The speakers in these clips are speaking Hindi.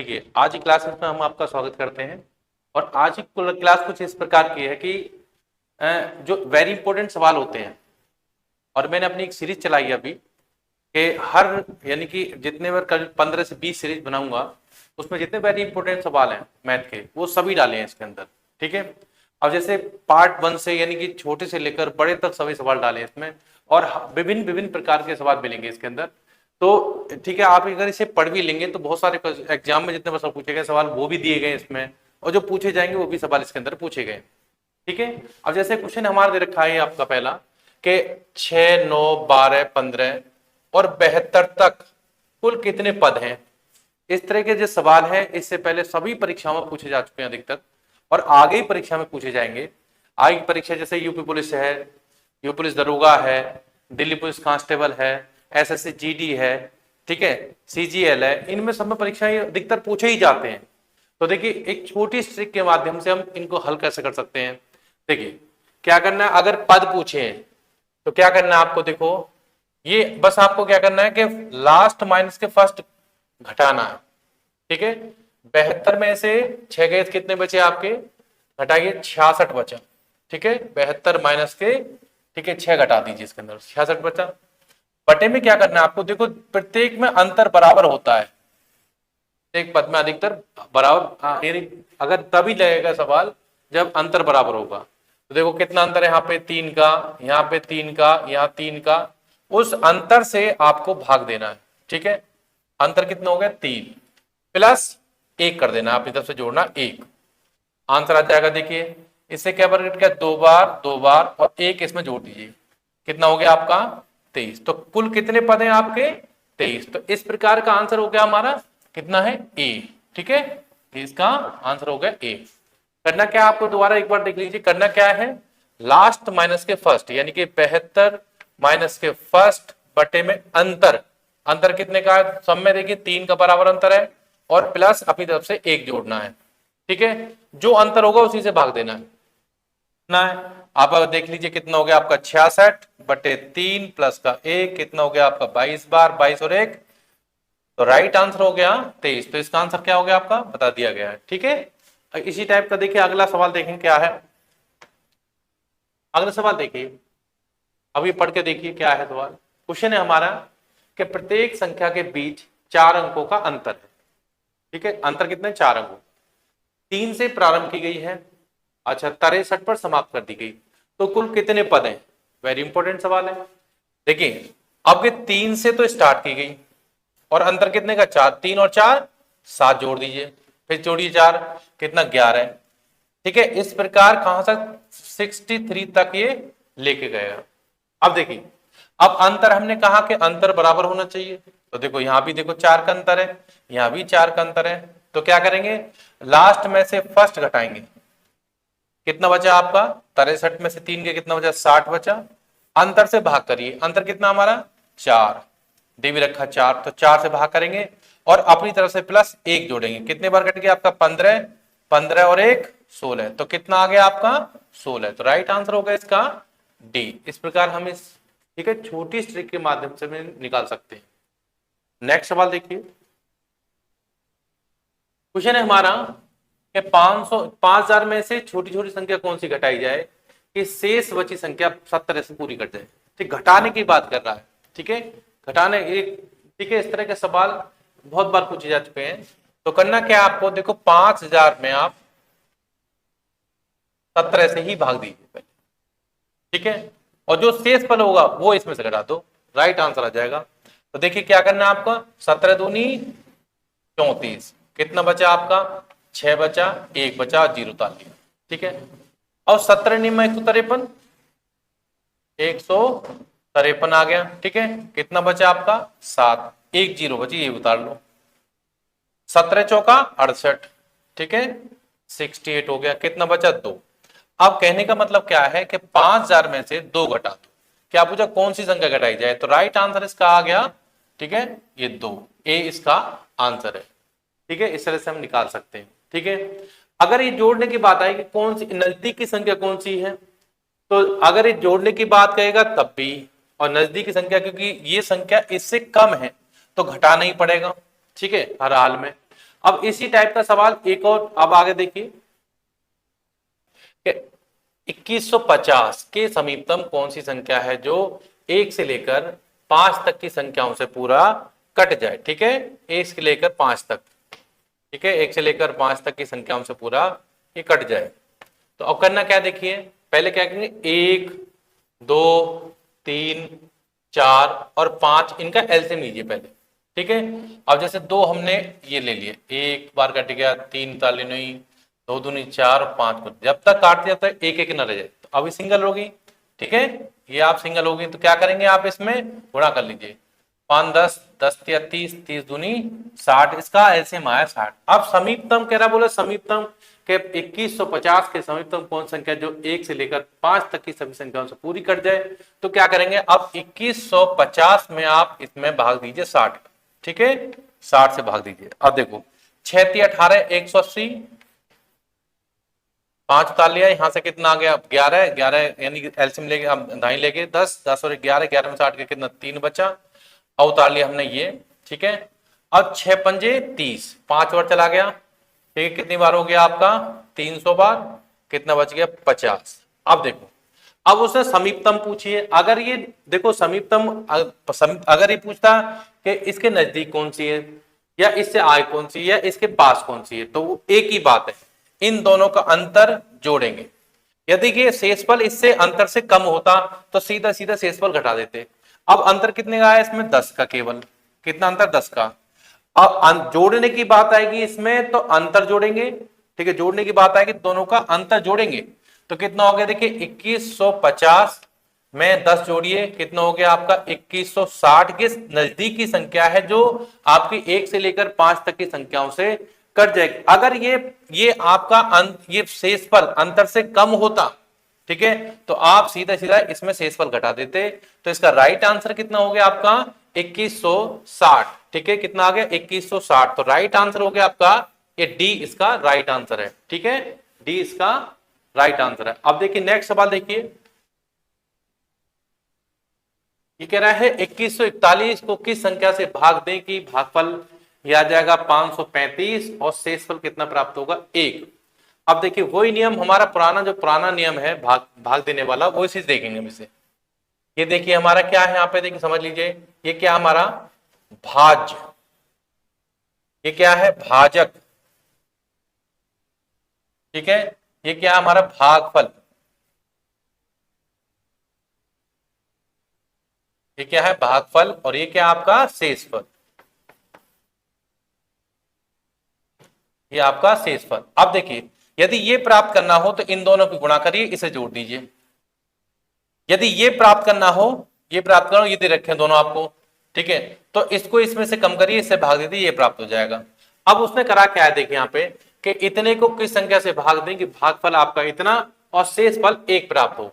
ठीक है, आज की क्लास में हम आपका स्वागत करते हैं। और आज की क्लास कुछ इस प्रकार की है कि जो वेरी इंपॉर्टेंट सवाल होते हैं, और मैंने अपनी एक सीरीज चलाई है अभी कि हर यानी कि जितने बार कल 15 से 20 सीरीज बनाऊंगा उसमें जितने वेरी इंपॉर्टेंट सवाल हैं मैथ के वो सभी डाले हैं इसके अंदर। ठीक है, अब जैसे पार्ट 1 से यानी कि छोटे से लेकर बड़े तक सभी सवाल डाले हैं इसमें, और विभिन्न विभिन्न प्रकार के सवाल मिलेंगे इसके अंदर। तो ठीक है, आप अगर इसे पढ़ भी लेंगे तो बहुत सारे एग्जाम में जितने प्रश्न पूछे गए सवाल वो भी दिए गए इसमें, और जो पूछे जाएंगे वो भी सवाल इसके अंदर पूछे गए। ठीक है, अब जैसे क्वेश्चन हमारा दे रखा है आपका पहला कि 6, 9, 12, 15 और 72 तक कुल कितने पद हैं। इस तरह के जो सवाल हैं इससे पहले सभी परीक्षाओं में पूछे जा चुके हैं अधिकतर, और आगे ही परीक्षा में पूछे जाएंगे। आगे की परीक्षा जैसे यूपी पुलिस है, यूपी पुलिस दरोगा है, दिल्ली पुलिस कांस्टेबल है, एसएससी जीडी है, ठीक है, सीजीएल है, इनमें सब में परीक्षाएं अधिकतर पूछे ही जाते हैं। तो देखिए एक छोटी ट्रिक के माध्यम से हम इनको हल कैसे कर सकते हैं। देखिए क्या करना है, अगर पद पूछे तो क्या करना है आपको, देखो ये बस आपको क्या करना है कि लास्ट माइनस के फर्स्ट घटाना है। ठीक है, 72 में से 6 गए कितने बचे आपके, घटाइए 66 बचा। ठीक है, 72 माइनस के, ठीक है, 6 घटा दीजिए इसके अंदर 66 बचा। बटे में क्या करना है आपको, देखो प्रत्येक में अंतर बराबर होता है, एक पद में अधिकतर बराबर, अगर तभी लगेगा सवाल जब अंतर बराबर होगा। तो देखो कितना अंतर है, यहाँ पे 3 का, यहाँ पे 3 का, यहाँ 3 का, उस अंतर से आपको भाग देना है। ठीक है, अंतर कितना हो गया 3 प्लस 1 कर देना, अपनी तरफ से जोड़ना 1, आंसर आ जाएगा। देखिए इससे क्या बराबर क्या, 2 बार 2 बार और 1 इसमें जोड़ दीजिए, कितना हो गया आपका 23। तो कुल कितने पद हैं आपके 23। तो इस प्रकार का आंसर हो गया हमारा कितना है ए। ठीक है, इसका आंसर हो गया ए। करना क्या आपको, दोबारा एक बार देख लीजिए, करना क्या है, लास्ट माइनस के फर्स्ट यानी कि 72 माइनस के फर्स्ट बटे में अंतर, अंतर कितने का है, सब में देखिए 3 का बराबर अंतर है, और प्लस अपनी तरफ से 1 जोड़ना है। ठीक है, जो अंतर होगा उसी से भाग देना है ना है। आप देख लीजिए कितना हो गया आपका 66 बटे 3 प्लस का 1, कितना हो गया आपका 22 बार, 22 और 1, तो राइट आंसर हो गया 23। तो इसका आंसर क्या हो गया आपका बता दिया गया है। ठीक है, इसी टाइप का देखिए अगला सवाल देखें क्या है। अगला सवाल देखिए, अभी पढ़ के देखिए क्या है सवाल। क्वेश्चन है हमारा कि प्रत्येक संख्या के बीच 4 अंकों का अंतर है। ठीक है, अंतर कितने, 4 अंकों, 3 से प्रारंभ की गई है, अच्छा 63 पर समाप्त कर दी गई, तो कुल कितने पद हैं। वेरी इंपॉर्टेंट सवाल है। देखिए अब ये 3 से तो स्टार्ट की गई और अंतर कितने का 4, 3 और 4 7 जोड़ दीजिए, फिर जोड़िए 4, कितना 11 है। ठीक है, इस प्रकार कहां तक 63 तक ये लेके गया। अब देखिए, अब अंतर हमने कहा कि अंतर बराबर होना चाहिए, तो देखो यहां भी देखो 4 का अंतर है, यहां भी 4 का अंतर है, तो क्या करेंगे, लास्ट में से फर्स्ट घटाएंगे, कितना बचा आपका 63 में से 3 के कितना बचा 60 बचा, अंतर से भाग करिए, अंतर कितना हमारा 4, डी भी रखा 4, तो 4 से भाग करेंगे और अपनी तरफ से प्लस 1 जोड़ेंगे, कितने बार कट गया आपका 15, 15 और 1 16, तो कितना आ गया आपका 16, तो राइट आंसर होगा इसका डी। इस प्रकार हम इस, ठीक है, छोटी ट्रिक के माध्यम से निकाल सकते हैं। नेक्स्ट सवाल देखिए, क्वेश्चन है हमारा कि 5000 में से छोटी छोटी संख्या कौन सी घटाई जाए कि शेष बची संख्या 70 से पूरी कर जाए। ठीक, घटाने की बात कर रहा है। ठीक है, घटाने एक, ठीक है, इस तरह के सवाल बहुत बार पूछे जा चुके हैं। तो करना क्या है आपको, देखो 5000 में आप 17 से ही भाग दीजिए पहले। ठीक है, और जो शेष पद होगा वो इसमें से घटा दो, राइट आंसर आ जाएगा। तो देखिए क्या करना है आपका, 17 दूनी 34, कितना बचा आपका 6 बचा, 1 बचा, 0 उतार लिया। ठीक है, और 17 नियम 153, 153 आ गया। ठीक है, कितना बचा आपका 7, 1 0 बची, ये उतार लो, 17 चौका 68, ठीक है 68 हो गया, कितना बचा 2। अब कहने का मतलब क्या है कि 5000 में से 2 घटा दो, क्या पूछा कौन सी संख्या घटाई जाए, तो राइट आंसर इसका आ गया, ठीक है, ये 2, ए इसका आंसर है। ठीक है, इस तरह से हम निकाल सकते हैं। ठीक है, अगर ये जोड़ने की बात आएगी कौन सी नजदीक की संख्या कौन सी है, तो अगर ये जोड़ने की बात कहेगा तब भी, और नजदीक की संख्या क्योंकि ये संख्या इससे कम है तो घटाना ही पड़ेगा। ठीक है, हर हाल में। अब इसी टाइप का सवाल एक और, अब आगे देखिए, 2150 के समीपतम कौन सी संख्या है जो 1 से लेकर 5 तक की संख्याओं से पूरा कट जाए। ठीक है, 1 से लेकर 5 तक, ठीक है, 1 से लेकर 5 तक की संख्याओं से पूरा ये कट जाए। तो अब करना क्या, देखिए पहले क्या करेंगे, 1 2 3 4 और 5 इनका एलसीएम लीजिए पहले। ठीक है, अब जैसे 2 हमने ये ले लिए, एक बार कट गया, 3 ताली नहीं, 2 दूनी 4 और 5 को जब तक काटते जब तक एक एक न रह जाए। तो अभी सिंगल होगी, ठीक है, ये आप सिंगल होगी तो क्या करेंगे, आप इसमें गुणा कर लीजिए, 5 10 10 या 30, 30 दूनी 60, इसका एलसीएम आया 60। अब समीपतम कह रहा, बोले समीपतम के 2150 के समीपतम कौन संख्या जो 1 से लेकर 5 तक की सभी संख्याओं से पूरी कट जाए। तो क्या करेंगे, अब 2150 में आप इसमें भाग दीजिए 60, ठीक है, 60 से भाग दीजिए। अब देखो 6 × 18 180, 5 उतार लिया, यहां से कितना आ गया 11, 11 यानी एलसीएम लेके अब दाई लेके 10, 10 और 11, 11 में 60 के कितना 3 बचा, अब उतार लिया हमने ये, ठीक है। अब 6 पंजे 30, 5 बार चला गया, ठीक है, कितनी बार हो गया आपका 300 बार, कितना बच गया 50। अब देखो, अब उसने समीपतम पूछिए, अगर ये देखो समीपतम अगर ये पूछता कि इसके नजदीक कौन सी है या इससे आगे कौन सी है या इसके पास कौन सी है, तो वो एक ही बात है, इन दोनों का अंतर जोड़ेंगे। यदि ये शेषफल इससे अंतर से कम होता तो सीधा सीधा शेषफल घटा देते। अब अंतर कितने का है इसमें, 10 का, केवल कितना अंतर 10 का। अब जोड़ने की बात आएगी इसमें तो अंतर जोड़ेंगे, ठीक है, जोड़ने की बात आएगी दोनों का अंतर जोड़ेंगे तो कितना हो गया, देखिए 2150 में 10 जोड़िए, कितना हो गया आपका 2160 के नजदीक की संख्या है जो आपकी 1 से लेकर 5 तक की संख्याओं से कट जाएगी। अगर ये आपका ये शेषफल अंतर से कम होता, ठीक है, तो आप सीधा सीधा इसमें शेषफल घटा देते। तो इसका राइट आंसर कितना हो गया आपका 2160, ठीक है, कितना आ गया 2160। तो राइट आंसर हो गया आपका ये डी, इसका राइट आंसर है, ठीक है, डी इसका राइट आंसर है। अब देखिए नेक्स्ट सवाल देखिए, ये कह रहा है 2141 को किस संख्या से भाग दें कि भागफल यह आ जाएगा 535 और शेषफल कितना प्राप्त होगा 1। अब देखिए वही नियम हमारा पुराना नियम है भाग देने वाला, वो चीज देखेंगे हम इसे। ये देखिए हमारा क्या है यहाँ पे, देखिए समझ लीजिए, ये क्या हमारा भाज्य, ये क्या है भाजक, ठीक है, ये क्या हमारा भागफल, ये क्या है भागफल, और ये क्या आपका शेषफल, ये आपका शेषफल। अब देखिए यदि ये प्राप्त करना हो तो इन दोनों की गुणा करिए, इसे जोड़ दीजिए। यदि ये प्राप्त करना हो, ये प्राप्त करो, ये दे रखे हैं दोनों आपको, ठीक है, तो इसको इसमें से कम करिए, इससे भाग दीजिए, ये प्राप्त हो जाएगा। अब उसने करा क्या है, देखिए यहाँ पे कि इतने को किस संख्या से भाग दें कि भागफल आपका इतना और शेषफल 1 प्राप्त हो।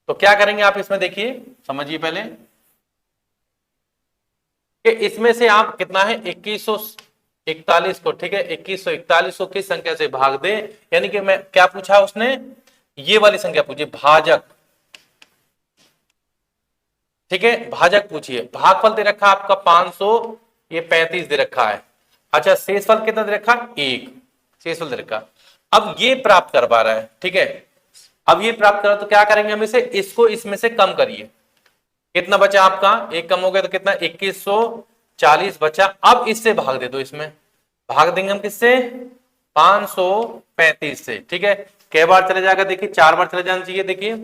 तो क्या करेंगे आप इसमें, देखिए समझिए पहले कि इसमें से आप कितना है 2141 को, ठीक है, 2141 को किस संख्या से भाग दें, यानी कि मैं क्या पूछा उसने, ये वाली संख्या पूछी भाजक, ठीक है, भाजक पूछिए। भागफल दे रखा आपका 500, ये 35 दे रखा है। अच्छा शेषफल कितना दे रखा 1, शेषफल दे रखा। अब ये प्राप्त कर पा रहा है, ठीक है, अब ये प्राप्त करा तो क्या करेंगे हम इसे, इसको इसमें से कम करिए, कितना बचा आपका 1 कम हो गया तो कितना 2140 बचा। अब इससे भाग दे दो, इसमें भाग देंगे हम किससे 535 से, ठीक है, कै बार चले जाएगा, देखिए 4 बार चले जाना चाहिए। देखिए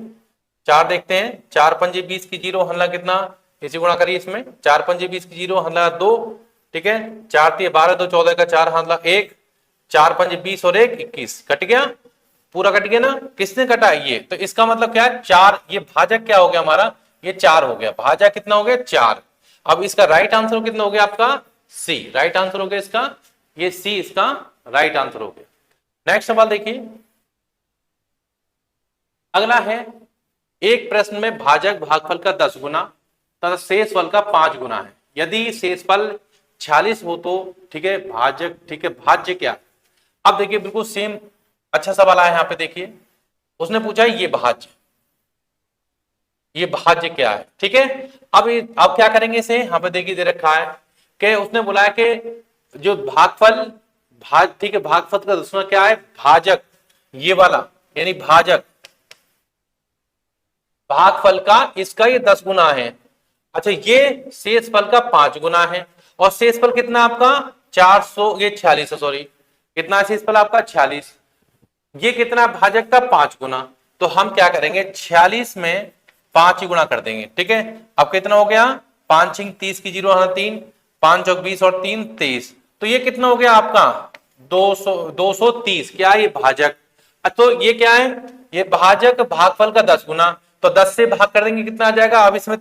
4 देखते हैं, 4 पंजे 20 की 0, हल्ला कितना, इसी गुणा करिए इसमें, 4 पंजे 20 की 0, हल्ला 2, ठीक है, 4 3 12 2 14 का 4, हल्ला 1, 4 पंजे 20 और 1 21, कट गया, पूरा कट गया ना, किसने कटा ये, तो इसका मतलब क्या है 4, ये भाजक क्या हो गया हमारा, ये 4 हो गया, भाजक कितना हो गया 4। अब इसका राइट आंसर कितना हो गया आपका सी, राइट आंसर हो गया इसका, ये सी इसका राइट आंसर हो गया। नेक्स्ट सवाल देखिए, अगला है एक प्रश्न में भाजक भागफल का 10 गुना तथा शेषफल का 5 गुना है। यदि शेषफल 46 हो तो, ठीक है, भाजक, ठीक है, भाज्य क्या। अब देखिए बिल्कुल सेम अच्छा सवाल आया यहाँ पे, देखिए उसने पूछा ये भाज्य, ये भाज्य क्या है, ठीक है। अब क्या करेंगे इसे, यहाँ पे देखिए दे रखा है कि उसने बोला है कि जो भागफल ठीक है, भागफल का 10 गुना क्या है, भाजक, ये वाला यानी भाजक, भागफल का इसका ये 10 गुना है। अच्छा, ये शेषफल का 5 गुना है। और शेषफल कितना आपका 400, ये 46 है, सॉरी, कितना है शेषफल आपका 46, ये कितना भाजक का 5 गुना। तो हम क्या करेंगे, 46 में 5 ही गुणा कर देंगे। ठीक है, अब कितना हो गया, 5 6 30 की 0 3, 5 चौक 20 और 3 23, तो ये कितना हो गया आपका 230, क्या है ये भाजक। तो ये क्या है, ये भाजक भागफल का 10 गुना, तो 10 से भाग कर देंगे कितना आ जाएगा, अब इसमें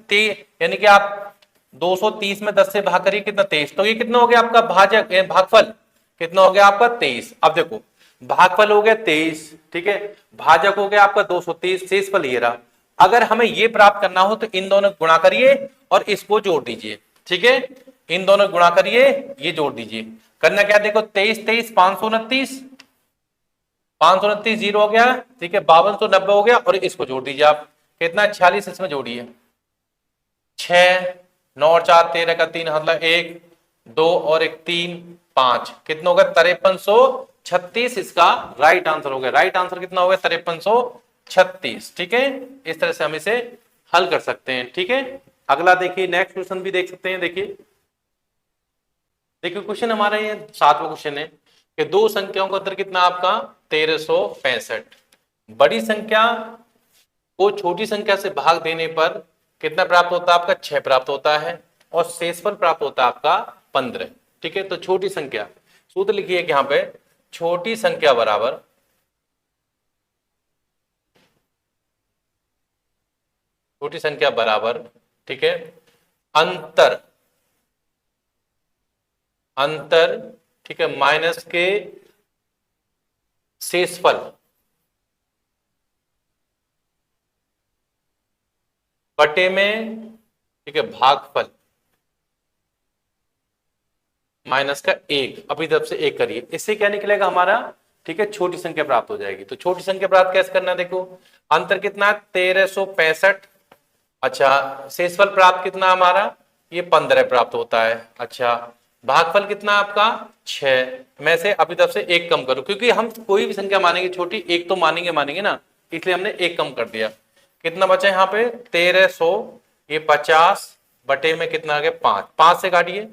यानी कि आप 230 में 10 से भाग करिए कितना 23, तो ये कितना हो गया आपका भाजक भागफल, कितना हो गया आपका 23। अब देखो भागफल हो गया 23, ठीक है, भाजक हो गया आपका 230, शेषफल ये रहा। अगर हमें ये प्राप्त करना हो तो इन दोनों गुणा करिए और इसको जोड़ दीजिए। ठीक है, इन दोनों गुणा करिए, ये जोड़ दीजिए। करना क्या, देखो 23 23 529, 529 जीरो हो गया, ठीक है, 5290 हो गया, और इसको जोड़ दीजिए आप, कितना 46, इसमें जोड़िए 6 9 और 4 13 का 3 मतलब 1 2 और 1 3 5, कितना होगा 5336, इसका राइट आंसर हो गया। राइट आंसर कितना हो गया 5336। ठीक है, इस तरह से हम इसे हल कर सकते हैं। ठीक है, अगला देखिए, नेक्स्ट क्वेश्चन भी देख सकते हैं। देखिए क्वेश्चन हमारा ये 7वां क्वेश्चन है कि दो संख्याओं का अंतर कितना आपका 1365, बड़ी संख्या को छोटी संख्या से भाग देने पर कितना प्राप्त होता है आपका 6 प्राप्त होता है, और शेषफल प्राप्त होता है आपका 15। ठीक है, तो छोटी संख्या सूत्र लिखिए कि यहां पे छोटी संख्या बराबर ठीक है अंतर, ठीक है, माइनस के शेषफल बटे में, ठीक है, भागफल माइनस का 1, अपनी तरफ से 1 करिए, इससे क्या निकलेगा हमारा, ठीक है, छोटी संख्या प्राप्त हो जाएगी। तो छोटी संख्या प्राप्त कैसे करना है, देखो अंतर कितना है 1365, अच्छा शेषफल प्राप्त कितना हमारा, ये 15 प्राप्त होता है। अच्छा भागफल कितना आपका 6 में से अपनी तरफ से 1 कम करो, क्योंकि हम कोई भी संख्या मानेंगे छोटी, 1 तो मानेंगे ना, इसलिए हमने 1 कम कर दिया। कितना बचा यहाँ पे 1300, ये 50 बटे में कितना आ गया 5, 5 से काटिए,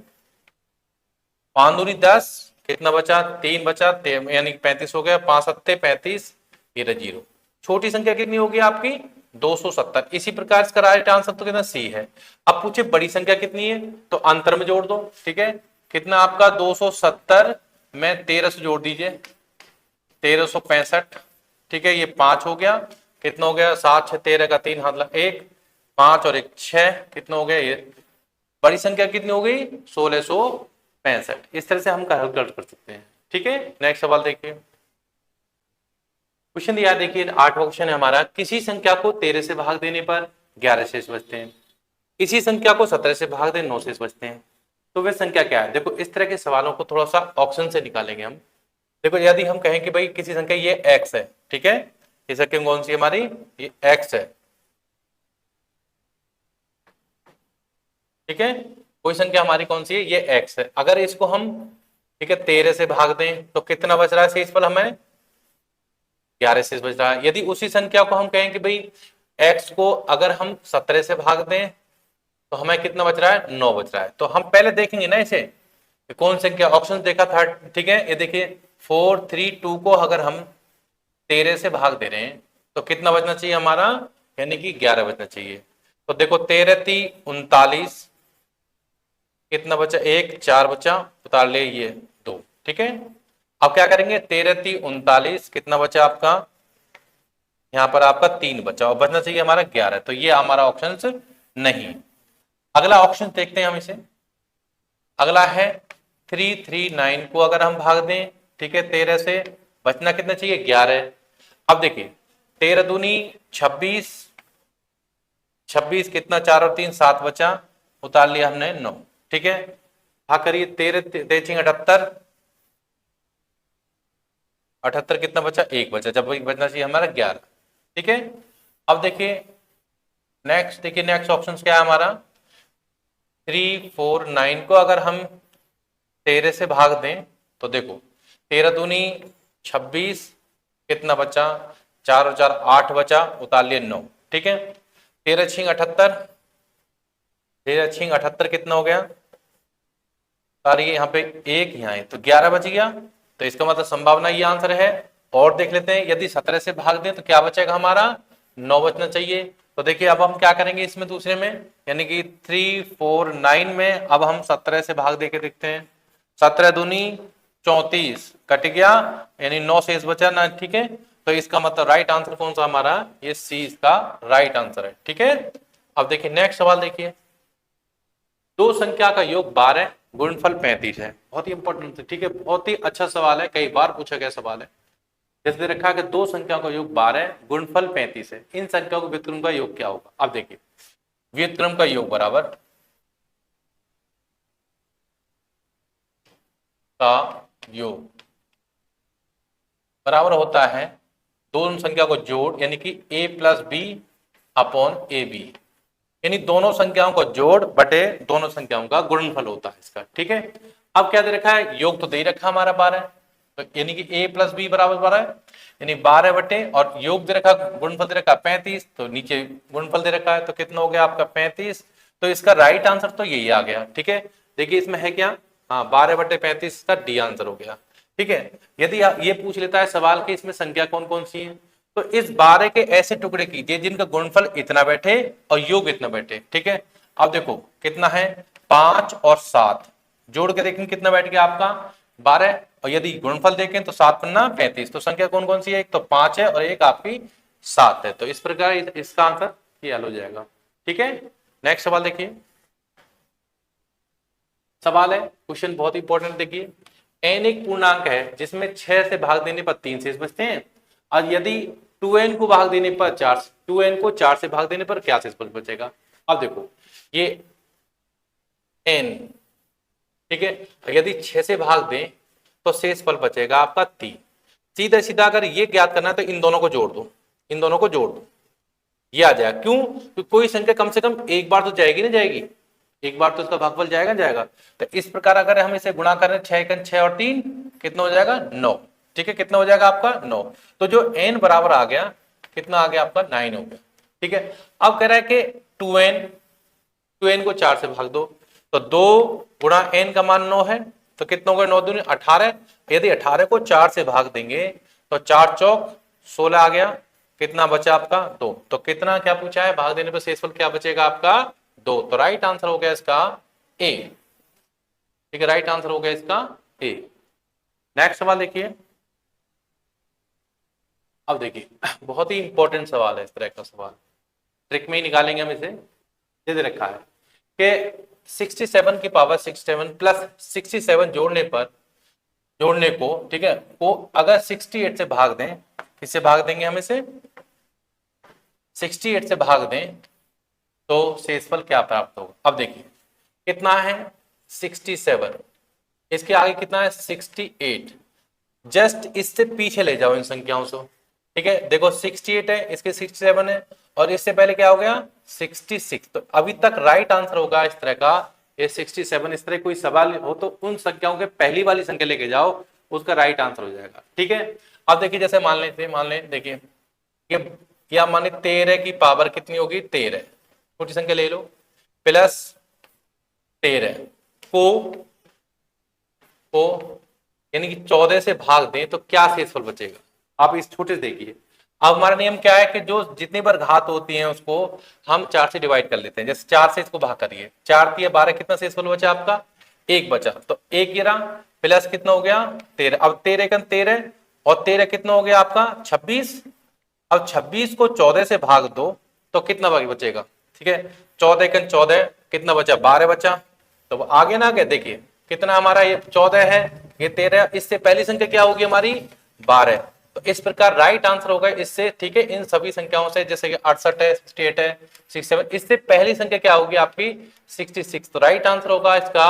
5 दूनी 10, कितना बचा 3 बचा, यानी 35 हो गया, 5 सत्ते 35, ये रहा 0। छोटी संख्या कितनी होगी आपकी 270। इसी प्रकार इसका राइट आंसर तो कितना सी है। अब पूछे बड़ी संख्या कितनी है, तो अंतर में जोड़ दो। ठीक है, कितना आपका 270 में 13 से जोड़ दीजिए 1365, ठीक है, ये 5 हो गया, कितना हो गया 7 6 13 का 3 मतलब 1, 5 और 1 6, कितना हो गया, ये बड़ी संख्या कितनी हो गई 1665। इस तरह से हम हल कर सकते हैं। ठीक है, नेक्स्ट सवाल देखिए, क्वेश्चन दिया देखिए 8वां क्वेश्चन है हमारा, किसी संख्या को 13 से भाग देने पर 11 शेष बचते हैं, इसी संख्या को 17 से भाग दें 9 शेष बचते हैं, तो वह संख्या क्या है। देखो इस तरह के सवालों को थोड़ा सा ऑप्शन से निकालेंगे हम। देखो यदि हम कहें कि भाई किसी संख्या ये x है, ठीक है, ये संख्या कौन सी हमारी, ये x है, ठीक है, कोई संख्या हमारी कौन सी है, ये x है। अगर इसको हम, ठीक है, 13 से भाग दें तो कितना बच रहा है शेषफल, हमें 11 शेष बच रहा है। यदि उसी संख्या को हम कहें कि भाई x को अगर हम 17 से भाग दें तो हमें कितना बच रहा है 9 बच रहा है। तो हम पहले देखेंगे ना इसे कौन संख्या, ऑप्शन देखा था, ठीक है, ये देखिए 4 3 2 को अगर हम 13 से भाग दे रहे हैं तो कितना बचना चाहिए हमारा, यानी कि 11 बचना चाहिए। तो देखो 13 3 39, कितना बचा 1 4 बचा, उतार ले ये 2। ठीक है, अब क्या करेंगे 13 3 39, कितना बचा आपका, यहां पर आपका 3 बचा, और बचना चाहिए हमारा 11, तो ये हमारा ऑप्शन नहीं। अगला ऑप्शन देखते हैं हम इसे, अगला है 339 को अगर हम भाग दें, ठीक है, 13 से, बचना कितना चाहिए 11। अब देखिए 13 दूनी 26, 26 कितना 4 और 3 7 बचा, उतार लिया हमने 9। ठीक है, भाग करिए 13 3 78, 78 कितना बचा 1 बचा, जब बचना चाहिए हमारा 11। ठीक है, अब देखिए नेक्स्ट, देखिए नेक्स्ट ऑप्शन क्या है हमारा, 349 को अगर हम 13 से भाग दें तो देखो 13 दूनी 26, कितना बचा, 4 और 4 8 बचा, उतार लिए 9। ठीक है, 13 छिंग 78, 13 छिंग 78 कितना हो गया, और ये यहाँ पे एक यहाँ है तो 11 बच गया। तो इसका मतलब संभावना ये आंसर है। और देख लेते हैं, यदि 17 से भाग दें तो क्या बचेगा हमारा, 9 बचना चाहिए। तो देखिए अब हम क्या करेंगे इसमें दूसरे में, यानी कि 3 4 9 में अब हम 17 से भाग दे के देखते हैं। 17 दूनी 34 कट गया, यानी 9 शेष बचा ना। ठीक है, तो इसका मतलब राइट आंसर कौन सा हमारा, ये सी इसका राइट आंसर है। ठीक है, अब देखिए नेक्स्ट सवाल देखिए, दो संख्या का योग 12, गुणनफल 35 है। बहुत ही इंपॉर्टेंट है। ठीक है, बहुत ही अच्छा सवाल है, कई बार पूछा गया सवाल है। जैसे रखा कि दो संख्याओं का योग 12, गुणनफल 35 है, इन संख्याओं के व्युत्क्रम का योग क्या होगा। अब देखिए व्युत्क्रम का योग बराबर का योग बराबर होता है दोनों संख्या को जोड़, यानी कि a plus B upon A B, यानी दोनों संख्याओं को जोड़ बटे दोनों संख्याओं का गुणनफल होता है इसका। ठीक है, अब क्या दे रखा है, योग तो दे रखा हमारा 12, तो यानी कि a प्लस बी बराबर 12 है, यानी 12 बटे और योग दे रखा, गुणनफल दे रखा 35, तो नीचे गुणनफल दे रखा है, तो कितना हो गया आपका 35। तो इसका राइट आंसर तो यही आ गया। ठीक है, देखिए इसमें है क्या, हाँ 12 बटे 35 का डी आंसर हो गया। ठीक है, यदि ये पूछ लेता है सवाल के इसमें संख्या कौन कौन सी है, तो इस 12 के ऐसे टुकड़े कीजिए जिनका गुणनफल इतना बैठे और योग इतना बैठे। ठीक है, अब देखो कितना है, 5 और 7 जोड़ के देखेंगे कितना बैठ गया आपका 12, और यदि गुणनफल देखें तो 7 पन्ना 35, तो संख्या कौन कौन सी है, एक तो 5 है और एक आपकी 7 है। तो इस प्रकार इसका आंसर ये हल हो जाएगा। ठीक है, नेक्स्ट सवाल देखिए, सवाल है क्वेश्चन बहुत इंपॉर्टेंट, देखिए n एक पूर्णांक है जिसमें 6 से भाग देने पर 3 शेष बचते हैं, और यदि 2n को भाग देने पर 2n को 4 से भाग देने पर क्या शेष बचेगा। अब देखो ये n, ठीक है, यदि 6 से भाग दें तो शेष फल बचेगा आपका 3। सीधा सीधा अगर ये ज्ञात करना है तो इन दोनों को जोड़ दो, इन दोनों को जोड़ दो, ये आ जाएगा। क्यों, क्योंकि कोई संख्या कम से कम एक बार तो जाएगी ना, जाएगी एक बार तो इसका भागफल जाएगा जाएगा। तो इस प्रकार अगर हम इसे गुणा करें 6 और 3 कितना हो जाएगा 9। ठीक है, कितना हो जाएगा आपका 9, तो जो n बराबर आ गया कितना आ गया आपका 9 हो गया। ठीक है, अब कह रहा है कि 2n को 4 से भाग दो, तो 2 गुणा n का मान 9 है, तो कितना होगा 9 दूनी 18, यदि 18 को 4 से भाग देंगे तो 4 चौक 16 आ गया, कितना बचा आपका 2। तो कितना क्या पूछा है, भाग देने पर शेषफल क्या बचेगा आपका 2। तो राइट आंसर हो गया इसका ए। ठीक है, राइट आंसर हो गया इसका ए। नेक्स्ट सवाल देखिए, अब देखिए बहुत ही इंपॉर्टेंट सवाल है, इस तरह का सवाल ट्रिक में ही निकालेंगे हम इसे। दे रखा है कि 67 की पावर 67 प्लस 67 जोड़ने को, ठीक है, को अगर 68 से भाग दें, किससे भाग देंगे हम इसे 68 से भाग दें तो शेषफल क्या प्राप्त होगा। अब देखिए कितना है 67, इसके आगे कितना है 68, जस्ट इससे पीछे ले जाओ इन संख्याओं से। ठीक है, देखो 68 है, इसके 67 है, और इससे पहले क्या हो गया 66, तो अभी तक राइट आंसर होगा इस तरह का ये 67। इस तरह कोई सवाल हो तो उन संख्याओं के पहली वाली संख्या लेके जाओ, उसका राइट आंसर हो जाएगा। ठीक है, अब देखिए जैसे मान लें देखिए या माने 13 की पावर कितनी होगी 13, छोटी संख्या ले लो, प्लस 13 को यानी कि 14 से भाग दें तो क्या शेषफल बचेगा। आप इस छोटे से देखिए, अब हमारा नियम क्या है कि जो जितनी बार घात होती है उसको हम 4 से डिवाइड कर लेते हैं। जैसे 4 से इसको भाग करिए, 4 3 12, कितना शेषफल बचा आपका 1 बचा, तो 1 गिरा, प्लस कितना हो गया 13, अब 13 का 13 और 13 कितना हो गया आपका 26। अब 26 को 14 से भाग दो तो कितना बचेगा, ठीक है, 14 का 14 कितना बचा 12 बचा, तो आगे ना आगे देखिए कितना हमारा ये 14 है, ये 13, इससे पहली संख्या क्या होगी हमारी 12, तो इस प्रकार राइट आंसर होगा इससे। ठीक है, इन सभी संख्याओं से, जैसे कि 68 है 68 है 67, इससे पहली संख्या क्या होगी आपकी 66, तो राइट आंसर होगा इसका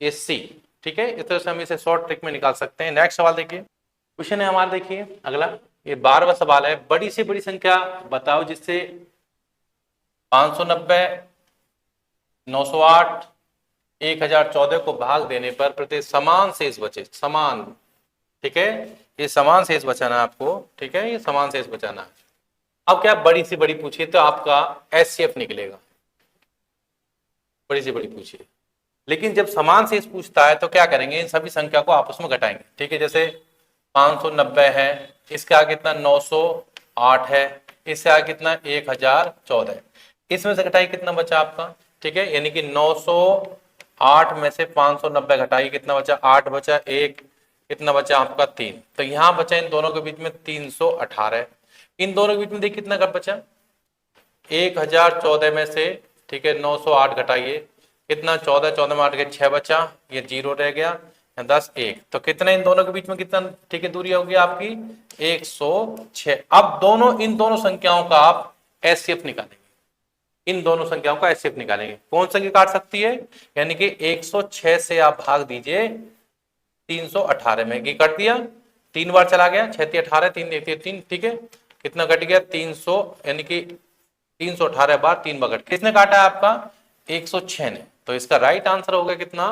ये सी। ठीक है, इस तरह से हम इसे शॉर्ट ट्रिक में निकाल सकते हैं। नेक्स्ट सवाल देखिए, क्वेश्चन है हमारा, देखिए अगला ये 12वां सवाल है, बड़ी से बड़ी संख्या बताओ जिससे 590 908 1014 को भाग देने पर प्रति समान शेष बचे, समान ठीक है, ये समान शेष बचाना है आपको, ठीक है, ये समान शेष बचाना है। अब क्या बड़ी से बड़ी पूछिए तो आपका एचसीएफ निकलेगा, बड़ी से बड़ी पूछिए। लेकिन जब समान शेष पूछता है तो क्या करेंगे, इन सभी संख्या को आपस में घटाएंगे, ठीक है। जैसे 590 है, इसके आगे कितना 908 है, इससे आगे कितना 1014 है, इसमें से घटाइए कितना बचा आपका, ठीक है। यानी कि 908 में से 590 घटाइए कितना बचा, 8 बचा, 1 कितना बचा आपका 3, तो यहां बचा इन दोनों के बीच में 318। इन दोनों के बीच में देखिए कितना कब बचा, 1014 में से, ठीक है, 908 घटाइए कितना, 14, 14 में 8 के 6 बचा, ये 0 रह गया, 10 1, तो कितना इन दोनों के बीच में कितना, ठीक है, दूरी होगी आपकी 106। अब दोनों इन दोनों संख्याओं का आप एचसीएफ निकालेंगे, इन दोनों संख्याओं का एचसीएफ निकालेंगे। कौन संख्या काट सकती है, यानी कि 106 से आप भाग दीजिए 318 में, ये कर दिया, 3 बार चला गया, 6 3 18, 3 1 3, ठीक है, कितना कट गया 300, यानी कि 318 बार 3 बार कट, किसने काटा है आपका 106 ने, तो इसका राइट आंसर होगा कितना,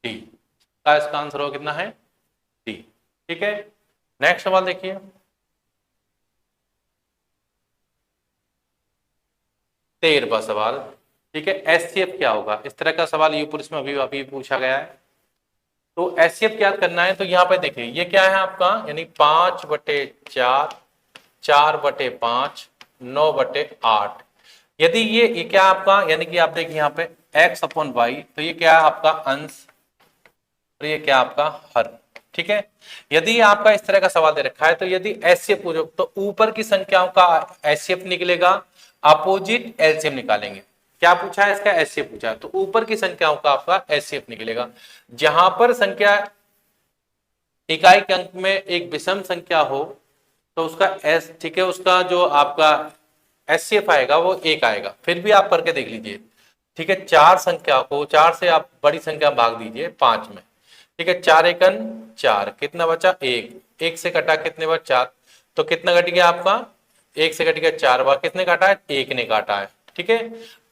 डी का, इसका आंसर होगा कितना है, डी, ठीक है। नेक्स्ट सवाल देखिए, 13वां सवाल, ठीक है, एचसीएफ क्या होगा, इस तरह का सवाल यूपी पुलिस में अभी पूछा गया है। तो एचसीएफ क्या करना है, तो यहाँ पे देखिए ये क्या है आपका, यानी 5/4, 4/5, 9/8। यदि ये क्या आपका, यानी कि आप देखिए यहाँ पे x/y, तो ये क्या है आपका अंश और ये क्या आपका हर, ठीक है। यदि आपका इस तरह का सवाल दे रखा है, तो यदि एचसीएफ पूछो तो ऊपर की संख्याओं का एचसीएफ निकलेगा, अपोजिट एलसीएम निकालेंगे। क्या पूछा है, इसका एचसीएफ पूछा है, तो ऊपर की संख्याओं का आपका एचसीएफ निकलेगा। जहां पर संख्या इकाई के अंक में एक विषम संख्या हो तो उसका एस, ठीक है, उसका जो आपका एचसीएफ आएगा वो 1 आएगा। फिर भी आप करके देख लीजिए, ठीक है, 4 संख्या को 4 से आप बड़ी संख्या भाग दीजिए 5 में, ठीक है, 4 एकन 4, कितना बचा 1, 1 से कटा कितने बार 4, तो कितना कट गया आपका, 1 से कट गया 4 बार, किसने काटा है, 1 ने काटा है, ठीक है।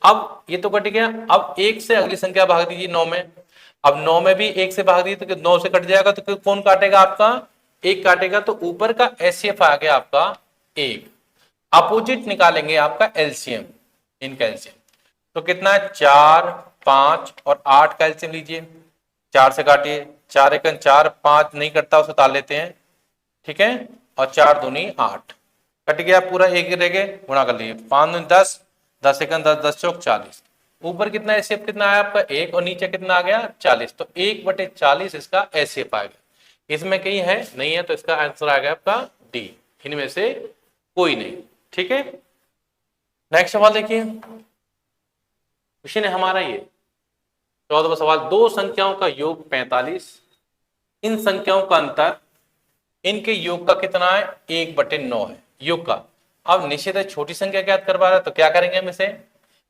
अब ये तो कट गया, अब 1 से अगली संख्या भाग दीजिए 9 में, अब 9 में भी 1 से भाग दीजिए तो 9 से कट जाएगा, तो कौन काटेगा आपका, 1 काटेगा, तो ऊपर का एचसीएफ आ गया आपका 1। अपोजिट निकालेंगे आपका एलसीएम, इनका एलसीएम, तो कितना है 4, 5 और 8 का एलसीएम लीजिए, 4 से काटिए, 4 एकन 4, 5 नहीं कटता उसे उतार लेते हैं, ठीक है, और 4 दूनी 8, कट गया पूरा, 1 रह गए, गुणा कर लीजिए, 5 दूनी 10, 10 एकन 10, 10 चौक 40, ऊपर कितना एचसीएफ कितना आया आपका 1 और नीचे कितना आ गया 40, तो 1/40 इसका एचसीएफ आ गया। इसमें कहीं है नहीं है, तो इसका आंसर आ गया आपका डी, इनमें से कोई नहीं, ठीक है। नेक्स्ट सवाल देखिए, क्वेश्चन है हमारा ये 14वां सवाल, दो संख्याओं का योग 45, इन संख्याओं का अंतर इनके योग का कितना है, 1/9 है योग का। अब निश्चित है छोटी संख्या ज्ञात करवा रहा है, तो क्या करेंगे हम इसे,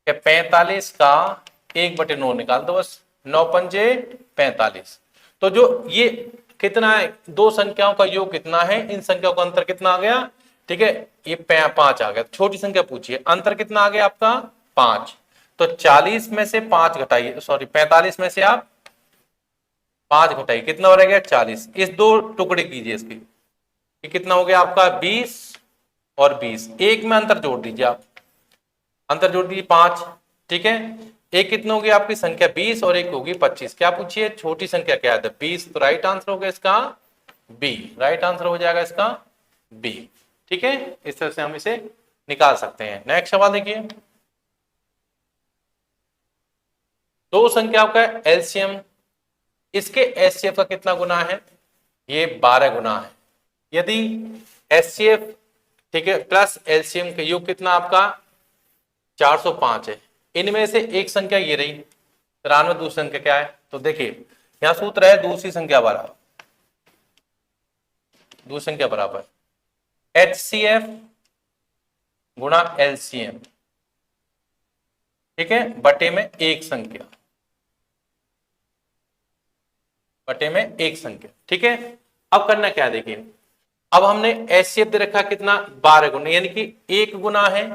45 का 1/9 निकाल दो बस, 9 पंजे 45, तो जो ये कितना है, दो संख्याओं का योग कितना है, इन संख्याओं का अंतर कितना आ गया, ठीक है, ये 5 आ गया, छोटी संख्या पूछिए, अंतर कितना आ गया आपका 5, तो 40 में से 5 घटाइए, सॉरी 45 में से आप 5 घटाइए, कितना हो गया 40, इस दो टुकड़े कीजिए इसके, ये कितना हो गया आपका 20 और 20, एक में अंतर जोड़ दीजिए आप, अंतर जोड़ दीजिए 5, ठीक है, एक कितना होगी आपकी संख्या 20 और एक होगी 25, क्या पूछिए छोटी संख्या क्या है 20, तो राइट आंसर होगा इसका बी, राइट आंसर हो जाएगा इसका बी, ठीक है, इस तरह से हम इसे निकाल सकते हैं। नेक्स्ट सवाल देखिए, दो संख्याओं का एलसीएम, इसके एचसीएफ का कितना गुना है, ये 12 गुना है। यदि एचसीएफ, ठीक है, प्लस एलसीएम का योग कितना आपका 405 है, इनमें से एक संख्या ये रही 93, दूसरी संख्या क्या है, तो देखिए यहां सूत्र है दूसरी संख्या बराबर, दूसरी संख्या बराबर एचसीएफ गुणा एलसीएम, ठीक है, बटे में एक संख्या, बटे में एक संख्या, ठीक है। अब करना क्या है देखिए, अब हमने एचसीएफ दे रखा कितना 12 गुना, यानी कि 1 गुना है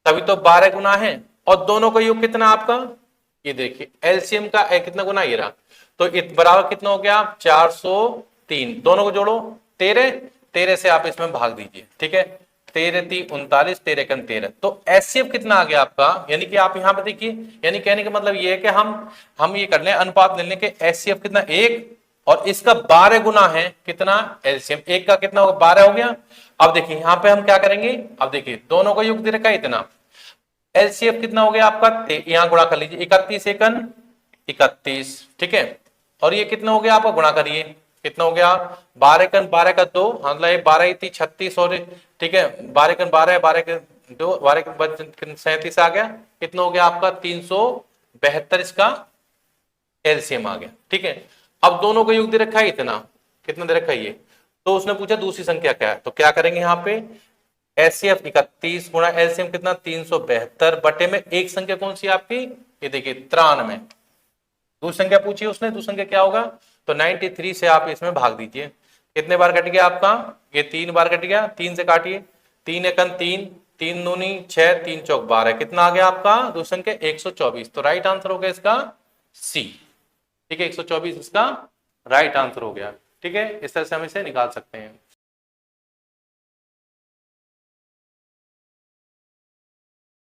तभी तो 12 गुना है, और दोनों का योग कितना आपका, ये देखिए एलसीएम का कितना गुना ये रहा, तो बराबर कितना हो गया 405, 3, दोनों को जोड़ो 13, 13 से आप इसमें भाग दीजिए, ठीक है। 13 3 39, 13 एकम 13, तो एचसीएफ कितना आ गया आपका, यानी कि आप यहां पे देखिए, यानी कहने का मतलब ये है कि हम ये कर लें अनुपात ले लें कि एचसीएफ कितना 1 और इसका 12 गुना है कितना एलसीएम, 1 का कितना होगा 12 हो गया। अब देखिए यहां पे हम क्या करेंगे, अब देखिए दोनों का योग दे रखा है इतना, एलसीएफ कितना हो गया आपका, यहां गुणा कर लीजिए 31 एकन 31, ठीक है। और ये कितना हो गया आपका, गुणा करिए कितना हो गया 12 एकन 12 का 2, मतलब 12 थी 36 और ठीक है 12 एकन 12 12 के 2 12 के 37 आ गया, कितना हो गया आपका 372 इसका एलसीएम आ गया, ठीक है। अब दोनों का योग दे रखा है इतना, कितना दे रखा है ये, तो उसने पूछा दूसरी संख्या क्या है, तो क्या करेंगे यहाँ पे एचसीएफ 31 गुणा एलसीएम कितना 372 बटे में एक संख्या कौन सी आपकी, ये देखिए 93, दूसरी संख्या पूछी उसने, दूसरी संख्या क्या होगा, तो 93 से आप इसमें भाग दीजिए, कितने बार कट गया आपका, ये 3 बार कट गया, 3 से काटिए 3 एकन 3 3 दूनी 6 3 चौक 12, कितना आ गया आपका दूसरी संख्या 124, तो राइट आंसर हो गया इसका सी, ठीक है 124 इसका राइट आंसर हो गया, ठीक है। इस तरह से हम इसे निकाल सकते हैं।